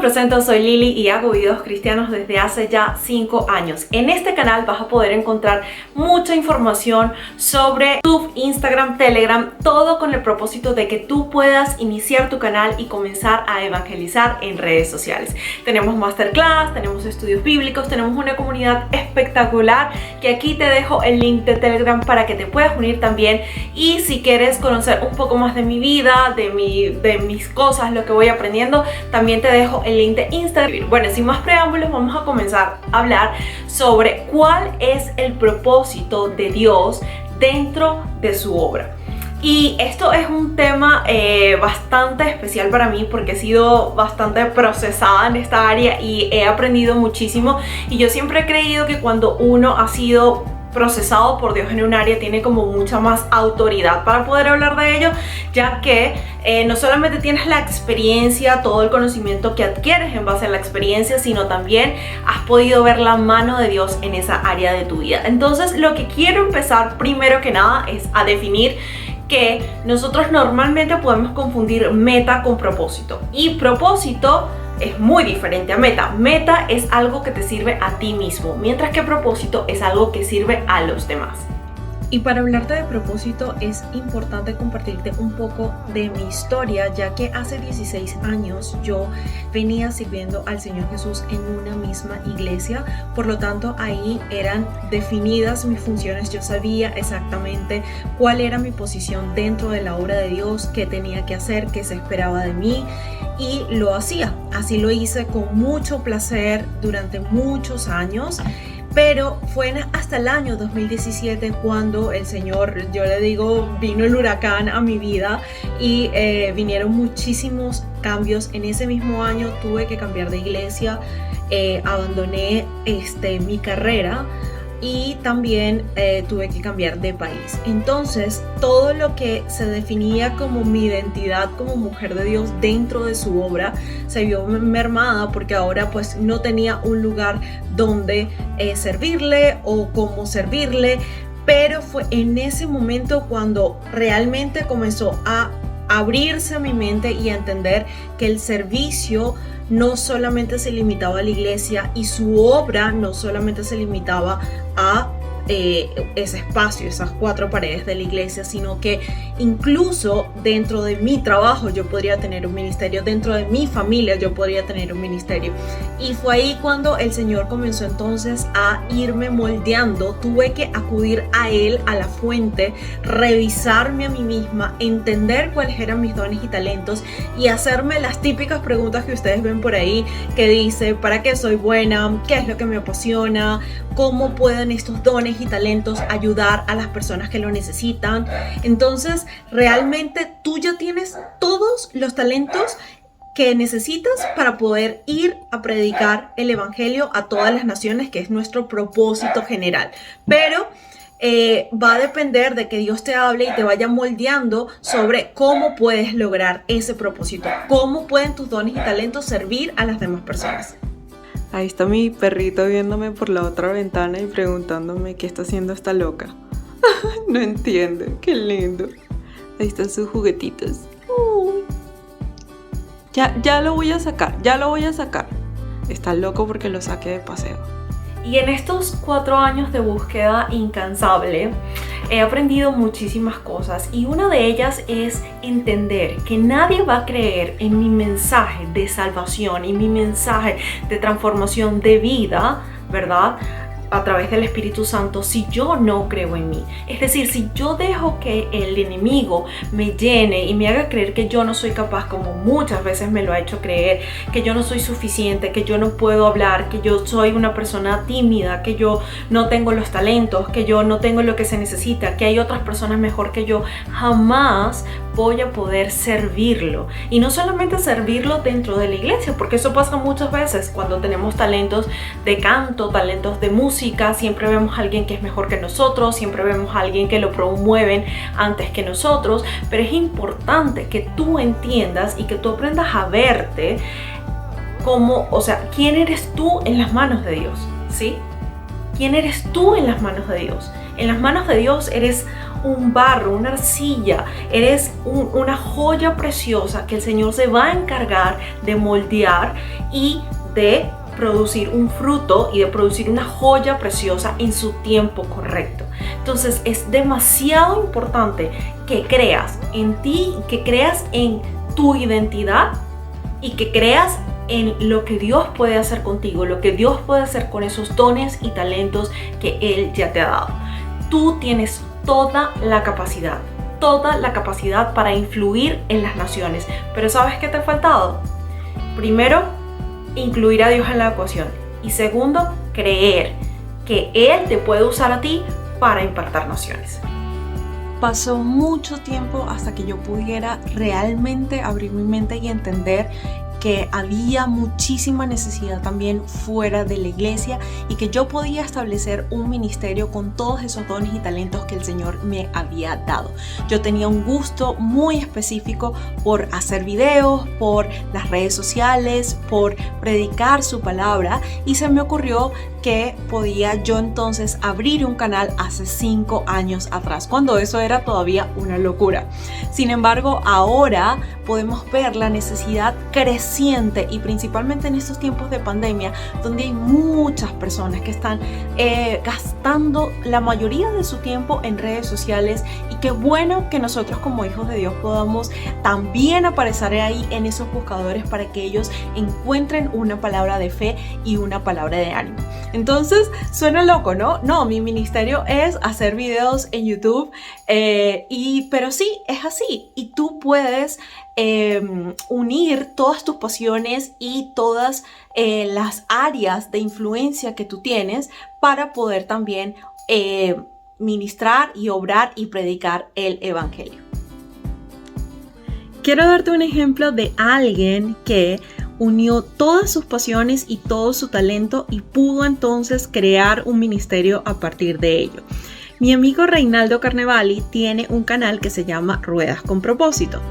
presento, soy Lili y hago videos cristianos desde hace ya 5 años. En este canal vas a poder encontrar mucha información sobre YouTube, Instagram, Telegram, todo con el propósito de que tú puedas iniciar tu canal y comenzar a evangelizar en redes sociales. Tenemos masterclass, tenemos estudios bíblicos, tenemos una comunidad espectacular que aquí te dejo el link de Telegram para que te puedas unir también. Y si quieres conocer un poco más de mi vida, de mis cosas, lo que voy aprendiendo, también te dejo el link de Instagram. Bueno, sin más preámbulos, vamos a comenzar a hablar sobre cuál es el propósito de Dios dentro de su obra. Y esto es un tema bastante especial para mí porque he sido bastante procesada en esta área y he aprendido muchísimo. Y yo siempre he creído que cuando uno ha sido procesado por Dios en un área tiene como mucha más autoridad para poder hablar de ello, ya que no solamente tienes la experiencia, todo el conocimiento que adquieres en base a la experiencia, sino también has podido ver la mano de Dios en esa área de tu vida. Entonces, lo que quiero empezar primero que nada es a definir que nosotros normalmente podemos confundir meta con propósito, y propósito es muy diferente a meta. Meta es algo que te sirve a ti mismo, mientras que propósito es algo que sirve a los demás. Y para hablarte de propósito es importante compartirte un poco de mi historia, ya que hace 16 años yo venía sirviendo al Señor Jesús en una misma iglesia. Por lo tanto, ahí eran definidas mis funciones. Yo sabía exactamente cuál era mi posición dentro de la obra de Dios, qué tenía que hacer, qué se esperaba de mí, y lo hacía. Así lo hice con mucho placer durante muchos años. Pero fue hasta el año 2017 cuando el Señor, yo le digo, vino el huracán a mi vida y vinieron muchísimos cambios. En ese mismo año tuve que cambiar de iglesia, abandoné mi carrera y también tuve que cambiar de país. Entonces, todo lo que se definía como mi identidad como mujer de Dios dentro de su obra se vio mermada porque ahora pues no tenía un lugar donde servirle o cómo servirle. Pero fue en ese momento cuando realmente comenzó a abrirse mi mente y a entender que el servicio no solamente se limitaba a la iglesia y su obra no solamente se limitaba a ese espacio, esas 4 paredes de la iglesia, sino que incluso dentro de mi trabajo yo podría tener un ministerio, dentro de mi familia yo podría tener un ministerio. Y fue ahí cuando el Señor comenzó entonces a irme moldeando. Tuve que acudir a Él, a la fuente, revisarme a mí misma, entender cuáles eran mis dones y talentos y hacerme las típicas preguntas que ustedes ven por ahí, que dice: ¿para qué soy buena? ¿Qué es lo que me apasiona? ¿Cómo pueden estos dones y talentos ayudar a las personas que lo necesitan? Entonces, realmente tú ya tienes todos los talentos que necesitas para poder ir a predicar el evangelio a todas las naciones, que es nuestro propósito general. Pero va a depender de que Dios te hable y te vaya moldeando sobre cómo puedes lograr ese propósito, cómo pueden tus dones y talentos servir a las demás personas. Ahí está mi perrito viéndome por la otra ventana y preguntándome qué está haciendo esta loca. No entiende, qué lindo. Ahí están sus juguetitos. Ya lo voy a sacar, Está loco porque lo saqué de paseo. Y en estos 4 años de búsqueda incansable he aprendido muchísimas cosas, y una de ellas es entender que nadie va a creer en mi mensaje de salvación y mi mensaje de transformación de vida, ¿verdad?, a través del Espíritu Santo, si yo no creo en mí. Es decir, si yo dejo que el enemigo me llene y me haga creer que yo no soy capaz, como muchas veces me lo ha hecho creer, que yo no soy suficiente, que yo no puedo hablar, que yo soy una persona tímida, que yo no tengo los talentos, que yo no tengo lo que se necesita, que hay otras personas mejor que yo, jamás voy a poder servirlo. Y no solamente servirlo dentro de la iglesia, porque eso pasa muchas veces cuando tenemos talentos de canto, talentos de música. Siempre vemos a alguien que es mejor que nosotros, siempre vemos a alguien que lo promueven antes que nosotros, pero es importante que tú entiendas y que tú aprendas a verte como, ¿quién eres tú en las manos de Dios? ¿Sí? ¿Quién eres tú en las manos de Dios? En las manos de Dios eres un barro, una arcilla, eres una joya preciosa que el Señor se va a encargar de moldear y de producir un fruto y de producir una joya preciosa en su tiempo correcto. Entonces es demasiado importante que creas en ti, que creas en tu identidad y que creas en lo que Dios puede hacer contigo, lo que Dios puede hacer con esos dones y talentos que Él ya te ha dado. Tú tienes toda la capacidad para influir en las naciones. Pero ¿sabes qué te ha faltado? Primero, incluir a Dios en la ecuación. Y segundo, creer que Él te puede usar a ti para impactar naciones. Pasó mucho tiempo hasta que yo pudiera realmente abrir mi mente y entender que había muchísima necesidad también fuera de la iglesia y que yo podía establecer un ministerio con todos esos dones y talentos que el Señor me había dado. Yo tenía un gusto muy específico por hacer videos, por las redes sociales, por predicar su palabra, y se me ocurrió que podía yo entonces abrir un canal hace 5 años atrás, cuando eso era todavía una locura. Sin embargo, ahora podemos ver la necesidad creciente, y principalmente en estos tiempos de pandemia, donde hay muchas personas que están gastando la mayoría de su tiempo en redes sociales, y qué bueno que nosotros como hijos de Dios podamos también aparecer ahí en esos buscadores para que ellos encuentren una palabra de fe y una palabra de ánimo. Entonces, suena loco, ¿no? No, mi ministerio es hacer videos en YouTube, pero sí, es así. Y tú puedes unir todas tus pasiones y todas las áreas de influencia que tú tienes para poder también ministrar y obrar y predicar el evangelio. Quiero darte un ejemplo de alguien que unió todas sus pasiones y todo su talento y pudo entonces crear un ministerio a partir de ello. Mi amigo Reinaldo Carnevali tiene un canal que se llama Ruedas con Propósito.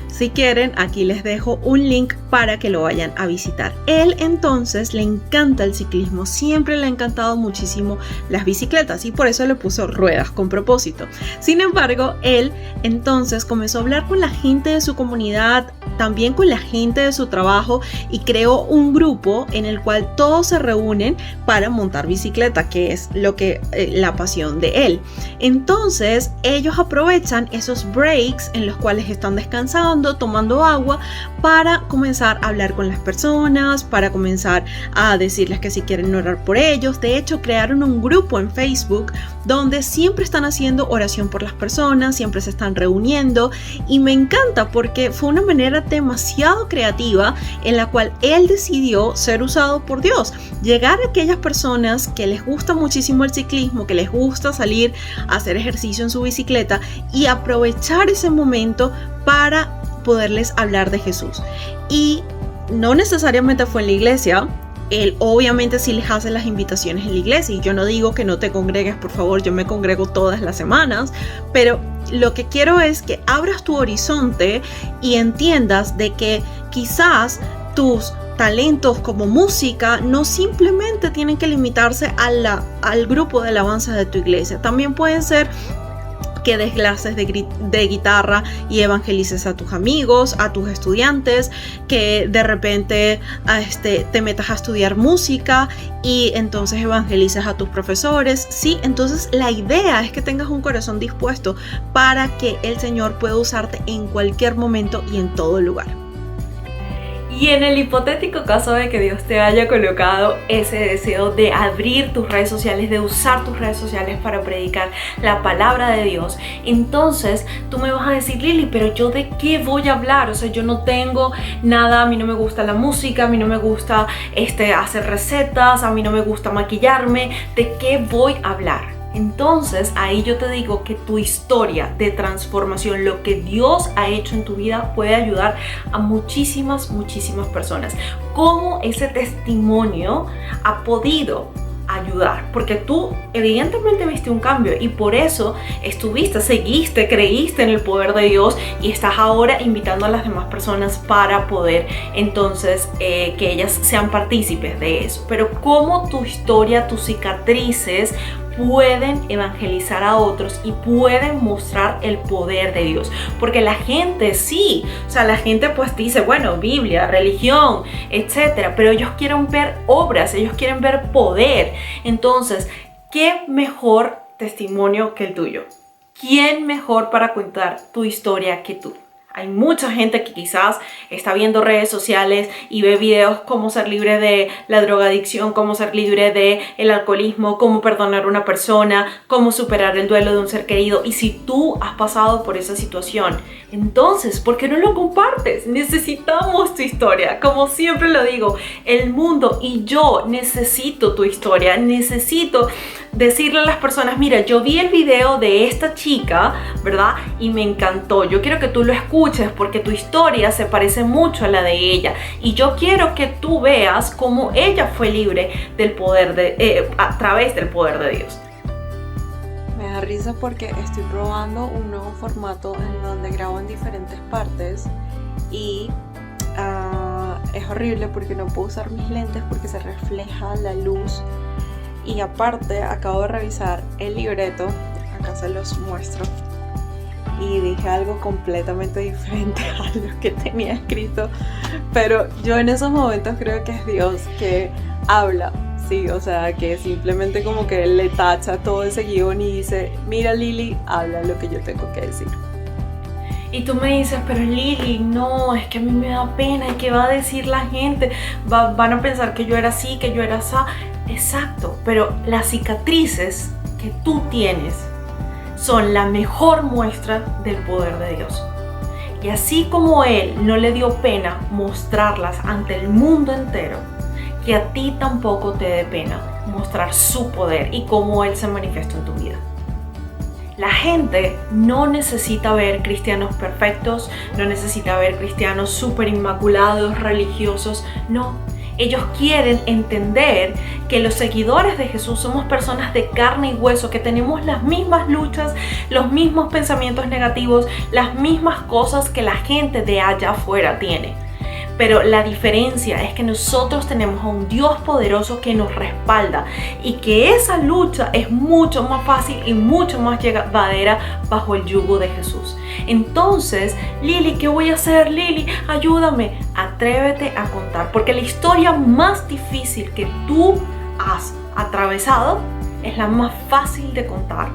Si quieren, aquí les dejo un link para que lo vayan a visitar. Él entonces le encanta el ciclismo, siempre le ha encantado muchísimo las bicicletas y por eso le puso Ruedas con Propósito. Sin embargo, él entonces comenzó a hablar con la gente de su comunidad, también con la gente de su trabajo, y creó un grupo en el cual todos se reúnen para montar bicicleta, que es lo que la pasión de él. Entonces ellos aprovechan esos breaks en los cuales están descansando, tomando agua, para comenzar a hablar con las personas, para comenzar a decirles que si quieren orar por ellos. De hecho, crearon un grupo en Facebook donde siempre están haciendo oración por las personas, siempre se están reuniendo, y me encanta porque fue una manera demasiado creativa en la cual él decidió ser usado por Dios, llegar a aquellas personas que les gusta muchísimo el ciclismo, que les gusta salir a hacer ejercicio en su bicicleta, y aprovechar ese momento para poderles hablar de Jesús. Y no necesariamente fue en la iglesia. Él obviamente sí les hace las invitaciones en la iglesia, y yo no digo que no te congregues, por favor, yo me congrego todas las semanas, pero lo que quiero es que abras tu horizonte y entiendas de que quizás tus talentos como música no simplemente tienen que limitarse al grupo de alabanza de tu iglesia. También pueden ser que des clases de guitarra y evangelices a tus amigos, a tus estudiantes, que de repente te metas a estudiar música y entonces evangelices a tus profesores. Sí, entonces la idea es que tengas un corazón dispuesto para que el Señor pueda usarte en cualquier momento y en todo lugar. Y en el hipotético caso de que Dios te haya colocado ese deseo de abrir tus redes sociales, de usar tus redes sociales para predicar la palabra de Dios, entonces tú me vas a decir: Lili, pero ¿yo de qué voy a hablar? O sea, yo no tengo nada, a mí no me gusta la música, a mí no me gusta hacer recetas, a mí no me gusta maquillarme, ¿de qué voy a hablar? Entonces ahí yo te digo que tu historia de transformación, lo que Dios ha hecho en tu vida, puede ayudar a muchísimas personas. Cómo ese testimonio ha podido ayudar, porque tú evidentemente viste un cambio y por eso seguiste, creíste en el poder de Dios y estás ahora invitando a las demás personas para poder entonces que ellas sean partícipes de eso. Pero cómo tu historia, tus cicatrices pueden evangelizar a otros y pueden mostrar el poder de Dios. Porque la gente sí, o sea, la gente pues dice, bueno, Biblia, religión, etcétera, pero ellos quieren ver obras, ellos quieren ver poder. Entonces, ¿qué mejor testimonio que el tuyo? ¿Quién mejor para contar tu historia que tú? Hay mucha gente que quizás está viendo redes sociales y ve videos cómo ser libre de la drogadicción, cómo ser libre del alcoholismo, cómo perdonar a una persona, cómo superar el duelo de un ser querido. Y si tú has pasado por esa situación, entonces, ¿por qué no lo compartes? Necesitamos tu historia. Como siempre lo digo, el mundo y yo necesito tu historia. Necesito decirle a las personas, mira, yo vi el video de esta chica, ¿verdad? Y me encantó. Yo quiero que tú lo escuches porque tu historia se parece mucho a la de ella. Y yo quiero que tú veas cómo ella fue libre del poder a través del poder de Dios. Me da risa porque estoy probando un nuevo formato en donde grabo en diferentes partes y es horrible porque no puedo usar mis lentes porque se refleja la luz. Y aparte acabo de revisar el libreto, acá se los muestro, y dije algo completamente diferente a lo que tenía escrito, pero yo en esos momentos creo que es Dios que habla, sí, o sea, que simplemente como que le tacha todo ese guión y dice, mira Lili, habla lo que yo tengo que decir. Y tú me dices, pero Lili, no, es que a mí me da pena, ¿qué va a decir la gente? Van a pensar que yo era así, que yo era así. Exacto, pero las cicatrices que tú tienes son la mejor muestra del poder de Dios. Y así como Él no le dio pena mostrarlas ante el mundo entero, que a ti tampoco te dé pena mostrar su poder y cómo Él se manifiesta en tu vida. La gente no necesita ver cristianos perfectos, no necesita ver cristianos súper inmaculados, religiosos, no. Ellos quieren entender que los seguidores de Jesús somos personas de carne y hueso, que tenemos las mismas luchas, los mismos pensamientos negativos, las mismas cosas que la gente de allá afuera tiene. Pero la diferencia es que nosotros tenemos a un Dios poderoso que nos respalda y que esa lucha es mucho más fácil y mucho más llevadera bajo el yugo de Jesús. Entonces, Lili, ¿qué voy a hacer? Lili, ayúdame. Atrévete a contar, porque la historia más difícil que tú has atravesado es la más fácil de contar,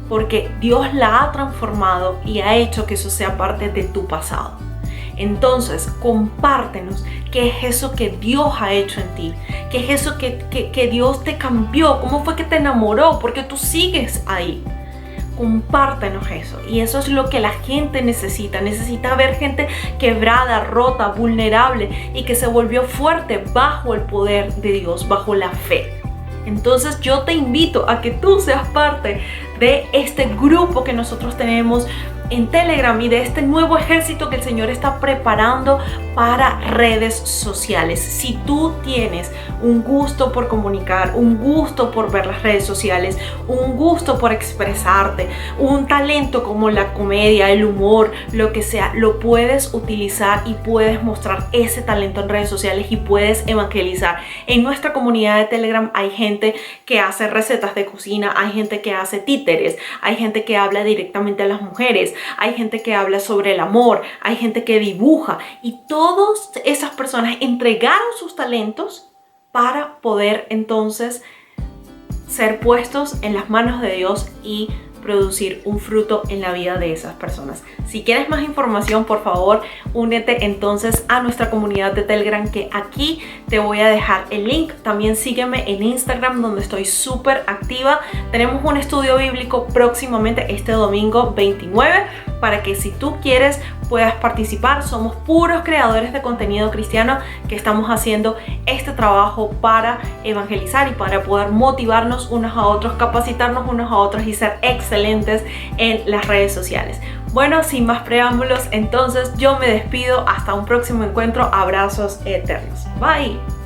porque Dios la ha transformado y ha hecho que eso sea parte de tu pasado. Entonces, compártenos qué es eso que Dios ha hecho en ti, qué es eso que Dios te cambió, cómo fue que te enamoró, porque tú sigues ahí. Compártenos eso, y eso es lo que la gente necesita ver gente quebrada, rota, vulnerable y que se volvió fuerte bajo el poder de Dios, bajo la fe. Entonces yo te invito a que tú seas parte de este grupo que nosotros tenemos en Telegram y de este nuevo ejército que el Señor está preparando para redes sociales. Si tú tienes un gusto por comunicar, un gusto por ver las redes sociales, un gusto por expresarte, un talento como la comedia, el humor, lo que sea, lo puedes utilizar y puedes mostrar ese talento en redes sociales y puedes evangelizar. En nuestra comunidad de Telegram hay gente que hace recetas de cocina, hay gente que hace títeres, hay gente que habla directamente a las mujeres, hay gente que habla sobre el amor, hay gente que dibuja, y todas esas personas entregaron sus talentos para poder entonces ser puestos en las manos de Dios y producir un fruto en la vida de esas personas. Si quieres más información, por favor, únete entonces a nuestra comunidad de Telegram, que aquí te voy a dejar el link. También sígueme en Instagram, donde estoy súper activa. Tenemos un estudio bíblico próximamente este domingo 29, para que si tú quieres puedas participar. Somos puros creadores de contenido cristiano que estamos haciendo este trabajo para evangelizar y para poder motivarnos unos a otros, capacitarnos unos a otros y ser excelentes en las redes sociales. Bueno, sin más preámbulos, entonces yo me despido hasta un próximo encuentro. Abrazos eternos. Bye.